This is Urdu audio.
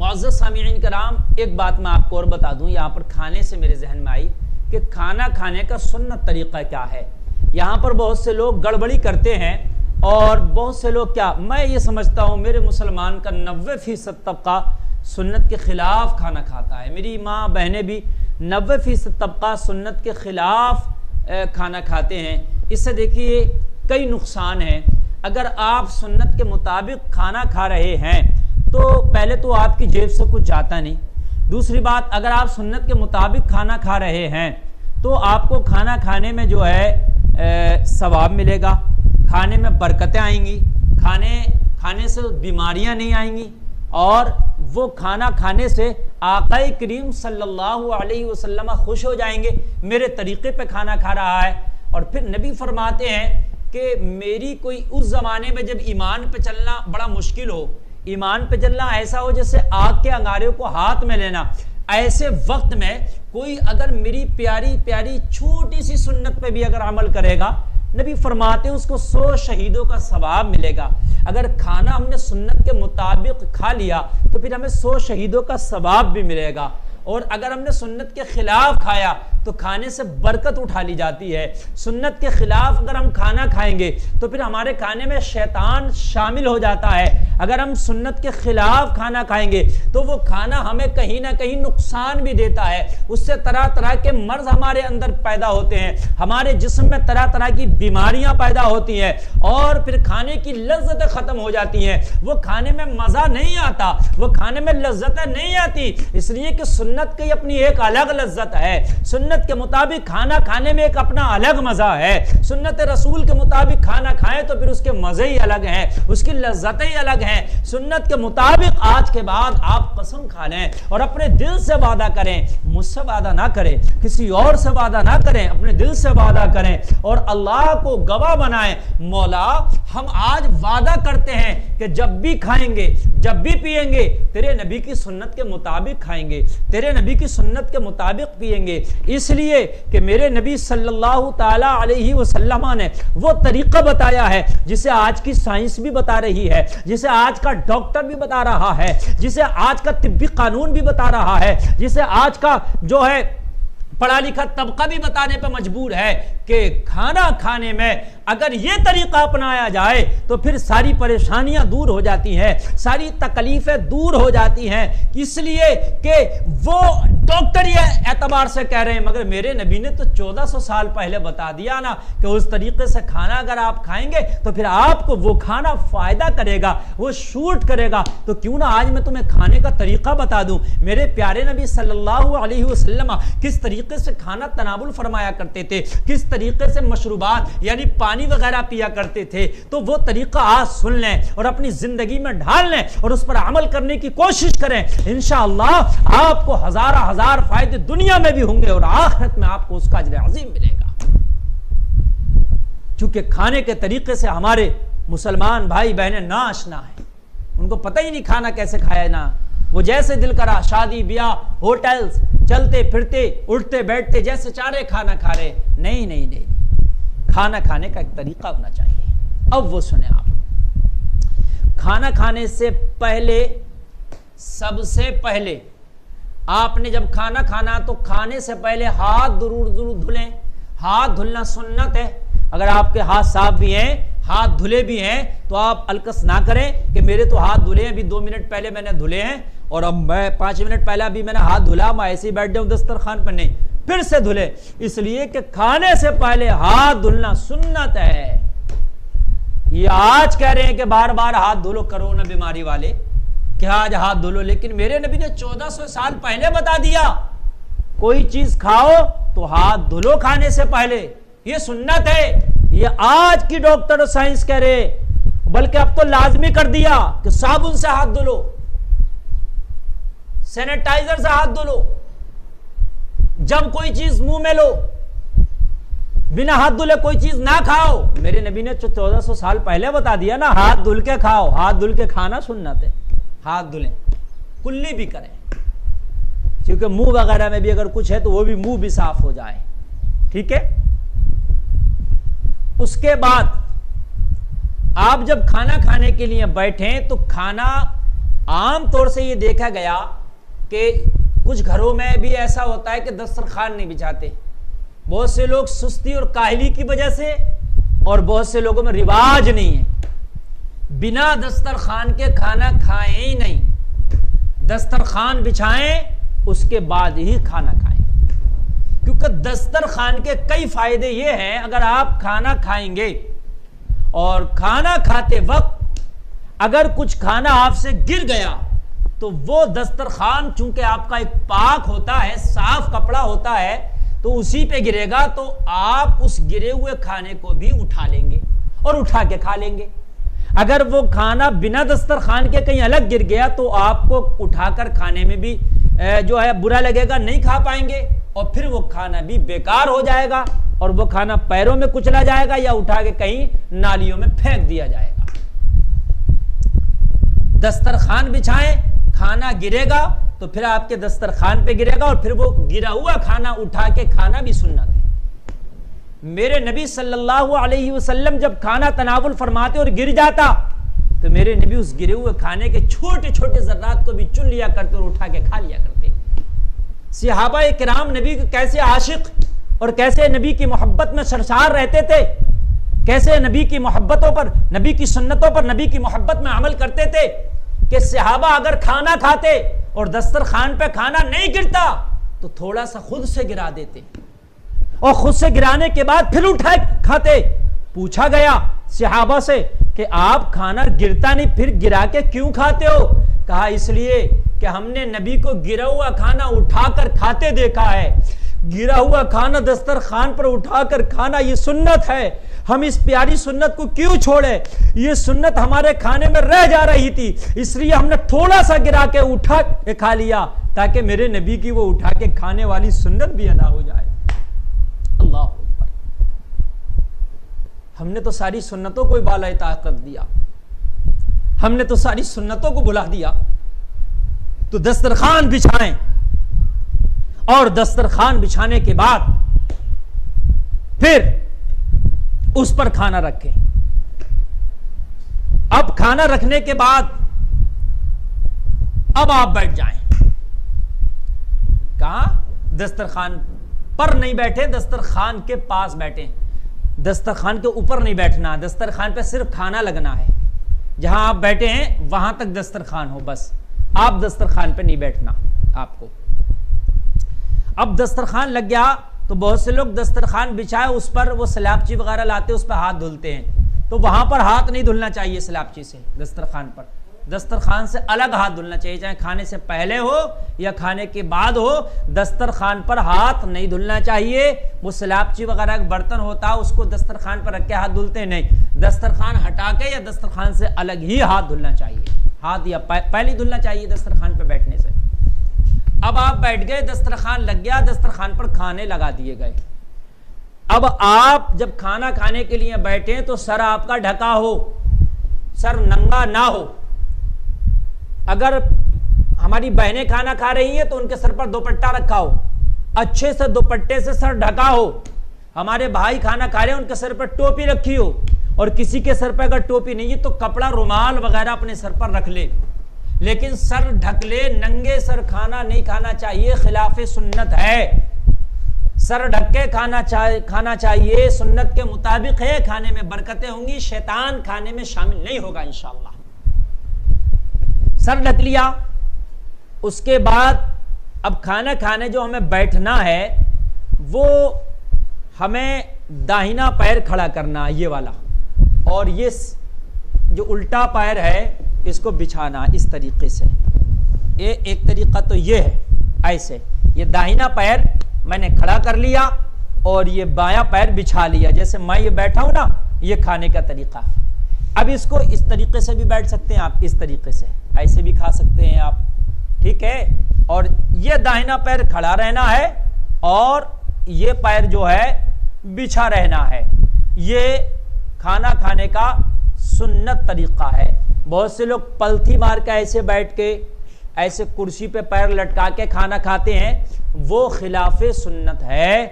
معزز سامعین کرام، ایک بات میں آپ کو اور بتا دوں، یہاں پر کھانے سے میرے ذہن میں آئی کہ کھانا کھانے کا سنت طریقہ کیا ہے۔ یہاں پر بہت سے لوگ گڑبڑی کرتے ہیں، اور بہت سے لوگ کیا، میں یہ سمجھتا ہوں میرے مسلمان کا 90% طبقہ سنت کے خلاف کھانا کھاتا ہے۔ میری ماں بہنیں بھی 90% طبقہ سنت کے خلاف کھانا کھاتے ہیں۔ اس سے دیکھیے کئی نقصان ہیں۔ اگر آپ سنت کے مطابق کھانا کھا رہے ہیں تو پہلے تو آپ کی جیب سے کچھ جاتا نہیں۔ دوسری بات، اگر آپ سنت کے مطابق کھانا کھا رہے ہیں تو آپ کو کھانا کھانے میں جو ہے ثواب ملے گا، کھانے میں برکتیں آئیں گی، کھانے سے بیماریاں نہیں آئیں گی، اور وہ کھانا کھانے سے آقا کریم صلی اللہ علیہ وسلم خوش ہو جائیں گے، میرے طریقے پہ کھانا کھا رہا ہے۔ اور پھر نبی فرماتے ہیں کہ میری کوئی اس زمانے میں جب ایمان پہ چلنا بڑا مشکل ہو، ایمان پہ چلنا ایسا ہو جیسے آگ کے انگاروں کو ہاتھ میں لینا، ایسے وقت میں کوئی اگر میری پیاری پیاری چھوٹی سی سنت پہ بھی اگر عمل کرے گا، نبی فرماتے ہیں اس کو 100 شہیدوں کا ثواب ملے گا۔ اگر کھانا ہم نے سنت کے مطابق کھا لیا تو پھر ہمیں 100 شہیدوں کا ثواب بھی ملے گا، اور اگر ہم نے سنت کے خلاف کھایا تو کھانے سے برکت اٹھا لی جاتی ہے۔ سنت کے خلاف اگر ہم کھانا کھائیں گے تو پھر ہمارے کھانے میں شیطان شامل ہو جاتا ہے۔ اگر ہم سنت کے خلاف کھانا کھائیں گے تو وہ کھانا ہمیں کہیں نہ کہیں نقصان بھی دیتا ہے، اس سے طرح طرح کے مرض ہمارے اندر پیدا ہوتے ہیں، ہمارے جسم میں طرح طرح کی بیماریاں پیدا ہوتی ہیں، اور پھر کھانے کی لذتیں ختم ہو جاتی ہیں۔ وہ کھانے میں مزہ نہیں آتا، وہ کھانے میں لذتیں نہیں آتی، اس لیے کہ سنت کی اپنی ایک الگ لذت ہے۔ سنت کے مطابق کھانا کھانے میں ایک اپنا الگ مزہ ہے۔ سنت رسول کے مطابق کھانا کھائیں تو پھر اس کے مزے ہی الگ ہیں، اس کی لذتیں ہی الگ ہیں۔ سنت کے مطابق آج کے بعد آپ قسم کھا لیں اور اپنے دل سے وعدہ کریں، مجھ سے وعدہ نہ کریں، کسی اور سے وعدہ نہ کریں، اپنے دل سے وعدہ کریں اور اللہ کو گواہ بنائیں، مولا ہم آج وعدہ کرتے ہیں کہ جب بھی کھائیں گے، جب بھی پیئیں گے، تیرے نبی کی سنت کے مطابق کھائیں گے، تیرے نبی کی سنت کے مطابق پیئیں گے، اس لیے کہ میرے نبی صلی اللہ تعالی علیہ وسلم نے وہ طریقہ بتایا ہے جسے آج کی سائنس بھی بتا رہی ہے، جسے آج کا ڈاکٹر بھی بتا رہا ہے، جسے آج کا طبی قانون بھی بتا رہا ہے، جسے آج کا جو ہے پڑھا لکھا طبقہ بھی بتانے پہ مجبور ہے کہ کھانا کھانے میں اگر یہ طریقہ اپنایا جائے تو پھر ساری پریشانیاں دور ہو جاتی ہیں، ساری تکلیفیں دور ہو جاتی ہیں، اس لیے کہ وہ ڈاکٹر یہ اعتبار سے کہہ رہے ہیں، مگر میرے نبی نے تو 1400 سال پہلے بتا دیا نا کہ اس طریقے سے کھانا اگر آپ کھائیں گے تو پھر آپ کو وہ کھانا فائدہ کرے گا، وہ شوٹ کرے گا، تو کیوں نہ آج میں تمہیں کھانے کا طریقہ بتا دوں۔ میرے پیارے نبی صلی اللہ علیہ وسلم کس طریقے سے کھانا تناول فرمایا کرتے تھے، کس طریقے سے مشروبات یعنی پانی وغیرہ پیا کرتے تھے، تو وہ طریقہ آج سن لیں اور اپنی زندگی میں ڈھال لیں اور اس پر عمل کرنے کی کوشش کریں، انشاءاللہ آپ کو ہزار فائدے دنیا میں بھی ہوں گے اور آخرت میں آپ کو اس کا اجر عظیم ملے گا۔ چونکہ کھانے کے طریقے سے ہمارے مسلمان بھائی بہنیں ناآشنا ہیں، ان کو پتہ ہی نہیں کھانا کیسے کھایا نا، وہ جیسے دل کرا شادی بیاہ ہوٹلز چلتے پھرتے اٹھتے بیٹھتے جیسے چارے کھانا کھا رہے، نہیں، کھانا کھانے کا ایک طریقہ ہونا چاہیے۔ اب وہ سنیں، آپ کھانا کھانے سے پہلے سب سے پہلے آپ نے جب کھانا کھانا تو کھانے سے پہلے ہاتھ ضرور دھلیں۔ ہاتھ دھلنا سنت ہے، اگر آپ کے ہاتھ صاف بھی ہیں، ہاتھ دھلے بھی ہیں تو آپ الکس نہ کریں کہ میرے تو ہاتھ دھلے ہیں، ابھی 2 منٹ پہلے میں نے دھلے ہیں اور اب میں 5 منٹ پہلے ابھی میں نے ہاتھ دھلا، میں ایسے ہی بیٹھ جاؤں دسترخوان پر، نہیں، پھر سے دھلے، اس لیے کہ کھانے سے پہلے ہاتھ دھلنا سنت ہے۔ یہ آج کہہ رہے ہیں کہ بار بار ہاتھ دھلو، کرونا بیماری والے کہ آج ہاتھ دھلو، لیکن میرے نبی نے 1400 سال پہلے بتا دیا کوئی چیز کھاؤ تو ہاتھ دھلو کھانے سے پہلے، یہ سنت ہے۔ یہ آج کی ڈاکٹر اور سائنس کہہ رہے، بلکہ اب تو لازمی کر دیا کہ صابن سے ہاتھ دھلو، سینیٹائزر سے ہاتھ دھلو، جب کوئی چیز منہ میں لو بنا ہاتھ دھلے کوئی چیز نہ کھاؤ۔ میرے نبی نے 1400 سال پہلے بتا دیا نا، ہاتھ دھل کے کھاؤ، ہاتھ دھل کے کھانا سنت ہے، ہاتھ دھلیں، کلی بھی کریں، کیونکہ منہ وغیرہ میں بھی اگر کچھ ہے تو وہ بھی منہ بھی صاف ہو جائے، ٹھیک ہے۔ اس کے بعد آپ جب کھانا کھانے کے لیے بیٹھیں تو کھانا عام طور سے یہ دیکھا گیا کہ کچھ گھروں میں بھی ایسا ہوتا ہے کہ دسترخوان نہیں بچھاتے، بہت سے لوگ سستی اور کاہلی کی وجہ سے، اور بہت سے لوگوں میں رواج نہیں ہے، بنا دسترخوان کے کھانا کھائیں ہی نہیں، دسترخوان بچھائیں اس کے بعد ہی کھانا کھائیں، کیونکہ دسترخوان کے کئی فائدے یہ ہیں۔ اگر آپ کھانا کھائیں گے اور کھانا کھاتے وقت اگر کچھ کھانا آپ سے گر گیا تو وہ دسترخوان چونکہ آپ کا ایک پاک ہوتا ہے، صاف کپڑا ہوتا ہے، تو اسی پہ گرے گا تو آپ اس گرے ہوئے کھانے کو بھی اٹھا لیں گے اور اٹھا کے کھا لیں گے۔ اگر وہ کھانا بنا دسترخوان کے کہیں الگ گر گیا تو آپ کو اٹھا کر کھانے میں بھی جو ہے برا لگے گا، نہیں کھا پائیں گے، اور پھر وہ کھانا بھی بیکار ہو جائے گا، اور وہ کھانا پیروں میں کچلا جائے گا یا اٹھا کے کہیں نالیوں میں پھینک دیا جائے گا۔ دسترخوان بچھائیں، کھانا گرے گا تو پھر آپ کے دسترخوان پہ گرے گا، اور پھر وہ گرا ہوا کھانا اٹھا کے کھانا بھی سنت ہے۔ میرے نبی صلی اللہ علیہ وسلم جب کھانا تناول فرماتے اور گر جاتا تو میرے نبی اس گرے ہوئے کھانے کے چھوٹے چھوٹے ذرات کو بھی چن لیا کرتے اور اٹھا کے کھا لیا کرتے۔ صحابہ کرام نبی کے کیسے عاشق اور کیسے نبی کی محبت میں سرشار رہتے تھے، کیسے نبی کی محبتوں پر، نبی کی سنتوں پر، نبی کی محبت میں عمل کرتے تھے کہ صحابہ اگر کھانا کھاتے اور دسترخوان پہ کھانا نہیں گرتا تو تھوڑا سا خود سے گرا دیتے، اور خود سے گرانے کے بعد پھر اٹھائے کھاتے۔ پوچھا گیا صحابہ سے کہ آپ کھانا گرتا نہیں پھر گرا کے کیوں کھاتے ہو؟ کہا اس لیے کہ ہم نے نبی کو گرا ہوا کھانا اٹھا کر کھاتے دیکھا ہے، گرا ہوا کھانا دسترخوان پر اٹھا کر کھانا یہ سنت ہے، ہم اس پیاری سنت کو کیوں چھوڑے؟ یہ سنت ہمارے کھانے میں رہ جا رہی تھی، اس لیے ہم نے تھوڑا سا گرا کے اٹھا کے کھا لیا تاکہ میرے نبی کی وہ اٹھا کے کھانے والی سنت بھی ادا ہو جائے۔ اللہ اکبر، ہم نے تو ساری سنتوں کو بالائے طاقت کر دیا، ہم نے تو ساری سنتوں کو بلا دیا۔ تو دسترخوان بچھائیں، اور دسترخوان بچھانے کے بعد پھر اس پر کھانا رکھیں۔ اب کھانا رکھنے کے بعد اب آپ بیٹھ جائیں۔ کہاں؟ دسترخوان پر نہیں بیٹھے، دسترخوان کے پاس بیٹھیں، دسترخوان کے اوپر نہیں بیٹھنا، دسترخوان پہ صرف کھانا لگنا ہے، جہاں آپ بیٹھے ہیں وہاں تک دسترخوان ہو، بس آپ دسترخوان پہ نہیں بیٹھنا آپ کو۔ اب دسترخوان لگ گیا تو بہت سے لوگ دسترخوان بچھائے اس پر وہ سلاپچی وغیرہ لاتے اس پہ ہاتھ دھلتے ہیں، تو وہاں پر ہاتھ نہیں دھلنا چاہیے سلاپچی سے، دسترخوان پر، دسترخوان سے الگ ہاتھ دھلنا چاہیے، چاہے کھانے سے پہلے ہو یا کھانے کے بعد ہو، دسترخوان پر ہاتھ نہیں دھلنا چاہیے۔ وہ سلاپچی وغیرہ ایک برتن ہوتا ہے اس کو دسترخوان پر رکھ کے ہاتھ دھلتے نہیں، دسترخوان ہٹا کے یا دسترخوان سے الگ ہی ہاتھ دھلنا چاہیے، ہاتھ یا پہلے دھلنا چاہیے دسترخوان پہ بیٹھنے سے۔ اب آپ بیٹھ گئے، دسترخوان لگ گیا، دسترخوان پر کھانے لگا دیے گئے۔ اب آپ جب کھانا کھانے کے لیے بیٹھیں تو سر آپ کا ڈھکا ہو، سر ننگا نہ ہو۔ اگر ہماری بہنیں کھانا کھا رہی ہیں تو ان کے سر پر دوپٹہ رکھا ہو، اچھے سے دوپٹے سے سر ڈھکا ہو۔ ہمارے بھائی کھانا کھا رہے ہیں ان کے سر پر ٹوپی رکھی ہو، اور کسی کے سر پہ اگر ٹوپی نہیں ہے تو کپڑا رومال وغیرہ اپنے سر پر رکھ لے، لیکن سر ڈھک لے، ننگے سر کھانا نہیں کھانا چاہیے، خلاف سنت ہے۔ سر ڈھک کے کھانا چاہیے، سنت کے مطابق ہے، کھانے میں برکتیں ہوں گی، شیطان کھانے میں شامل نہیں ہوگا انشاءاللہ۔ سر ڈھک لیا، اس کے بعد اب کھانا کھانے جو ہمیں بیٹھنا ہے وہ ہمیں داہنا پیر کھڑا کرنا، یہ والا، اور یہ جو الٹا پیر ہے اس کو بچھانا اس طریقے سے۔ یہ ایک طریقہ تو یہ ہے، ایسے یہ داہنا پیر میں نے کھڑا کر لیا اور یہ بایاں پیر بچھا لیا، جیسے میں یہ بیٹھا ہوں نا، یہ کھانے کا طریقہ۔ اب اس کو اس طریقے سے بھی بیٹھ سکتے ہیں آپ، اس طریقے سے ایسے بھی کھا سکتے ہیں آپ، ٹھیک ہے۔ اور یہ داہنا پیر کھڑا رہنا ہے اور یہ پیر جو ہے بچھا رہنا ہے۔ یہ کھانا کھانے کا سنت طریقہ ہے۔ بہت سے لوگ پلتھی مار کے ایسے بیٹھ کے ایسے کرسی پہ پیر لٹکا کے کھانا کھاتے ہیں، وہ خلاف سنت ہے۔